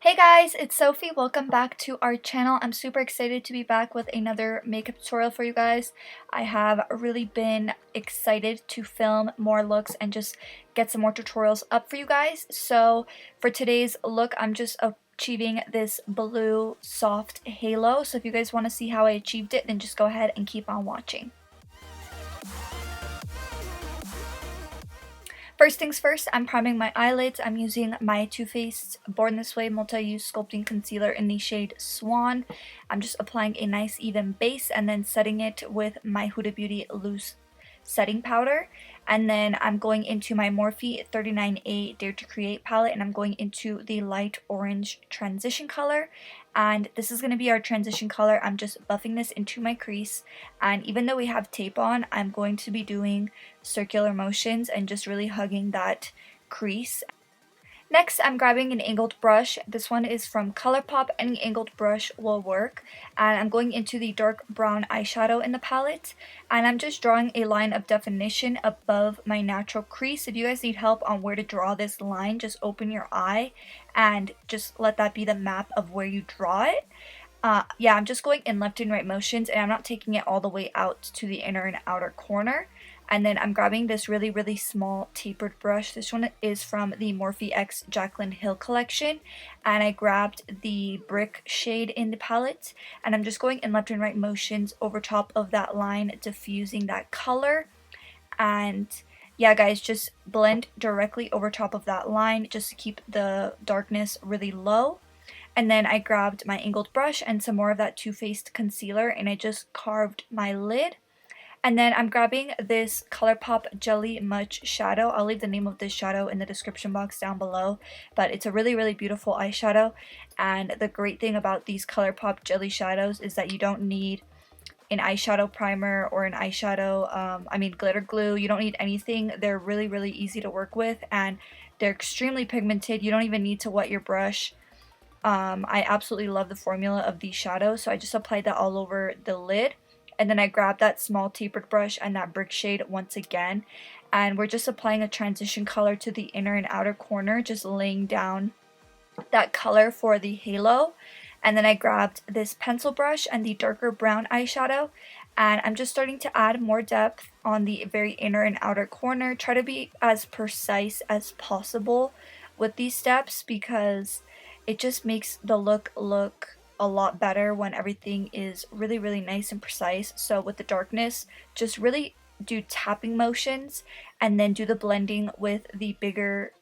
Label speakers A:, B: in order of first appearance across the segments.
A: Hey guys, it's Sophie. Welcome back to our channel. I'm super excited to be back with another makeup tutorial for you guys. I have really been excited to film more looks and just get some more tutorials up for you guys. So for today's look, I'm just achieving this blue soft halo. So if you guys want to see how I achieved it, then just go ahead and keep on watching. First things first, I'm priming my eyelids. I'm using my Too Faced Born This Way Multi-Use Sculpting Concealer in the shade Swan. I'm just applying a nice even base and then setting it with my Huda Beauty Loose Setting Powder. And then I'm going into my Morphe 39A Dare to Create palette, and I'm going into the light orange transition color. And this is going to be our transition color. I'm just buffing this into my crease, and even though we have tape on, I'm going to be doing circular motions and just really hugging that crease. Next, I'm grabbing an angled brush. This one is from Colourpop. Any angled brush will work. And I'm going into the dark brown eyeshadow in the palette. And I'm just drawing a line of definition above my natural crease. If you guys need help on where to draw this line, just open your eye and just let that be the map of where you draw it. Yeah, I'm just going in left and right motions, and I'm not taking it all the way out to the inner and outer corner. And then I'm grabbing this really small tapered brush. This one is from the Morphe X Jaclyn Hill collection. And I grabbed the brick shade in the palette. And I'm just going in left and right motions over top of that line, diffusing that color. And yeah, guys, just blend directly over top of that line just to keep the darkness really low. And then I grabbed my angled brush and some more of that Too Faced concealer, and I just carved my lid. And then I'm grabbing this Colourpop Jelly Much shadow. I'll leave the name of this shadow in the description box down below. But it's a really beautiful eyeshadow. And the great thing about these Colourpop Jelly shadows is that you don't need an eyeshadow primer or an eyeshadow, glitter glue. You don't need anything. They're really easy to work with. And they're extremely pigmented. You don't even need to wet your brush. I absolutely love the formula of these shadows. So I just applied that all over the lid. And then I grabbed that small tapered brush and that brick shade once again. And we're just applying a transition color to the inner and outer corner, just laying down that color for the halo. And then I grabbed this pencil brush and the darker brown eyeshadow. And I'm just starting to add more depth on the very inner and outer corner. Try to be as precise as possible with these steps because it just makes the look a lot better when everything is really nice and precise. So with the darkness, just really do tapping motions and then do the blending with the bigger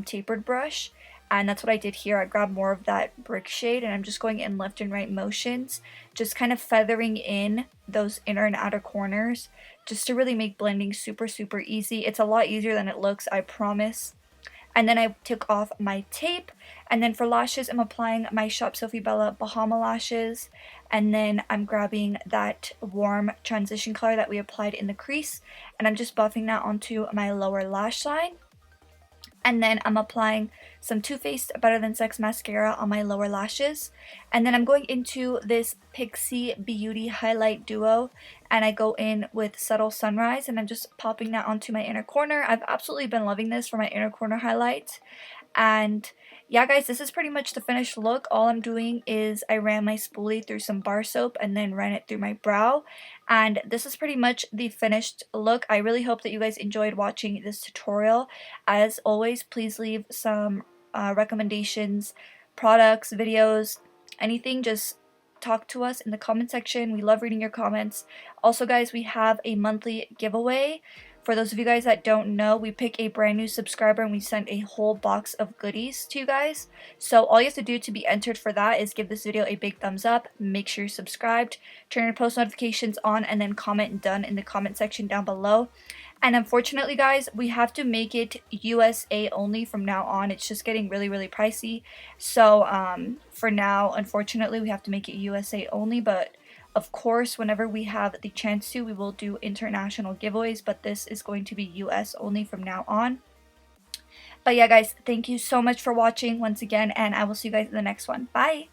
A: tapered brush. And that's what I did here. I grabbed more of that brick shade and I'm just going in left and right motions, just kind of feathering in those inner and outer corners just to really make blending super easy. It's a lot easier than it looks, I promise. And then I took off my tape, and then for lashes I'm applying my Shop Sophie Bella Bahama lashes, and then I'm grabbing that warm transition color that we applied in the crease, and I'm just buffing that onto my lower lash line. And then I'm applying some Too Faced Better Than Sex mascara on my lower lashes. And then I'm going into this Pixi Beauty Highlight Duo. And I go in with Subtle Sunrise. And I'm just popping that onto my inner corner. I've absolutely been loving this for my inner corner highlights. And yeah, guys, this is pretty much the finished look. All I'm doing is I ran my spoolie through some bar soap and then ran it through my brow. And this is pretty much the finished look. I really hope that you guys enjoyed watching this tutorial. As always, please leave some recommendations, products, videos, anything. Just talk to us in the comment section. We love reading your comments. Also, guys, we have a monthly giveaway. For those of you guys that don't know, we pick a brand new subscriber and we send a whole box of goodies to you guys. So all you have to do to be entered for that is give this video a big thumbs up, make sure you're subscribed, turn your post notifications on, and then comment done in the comment section down below. And unfortunately, guys, we have to make it USA only from now on. It's just getting really pricey. So for now, unfortunately, we have to make it USA only, but of course, whenever we have the chance to, we will do international giveaways, but this is going to be US only from now on. But yeah, guys, thank you so much for watching once again, and I will see you guys in the next one. Bye!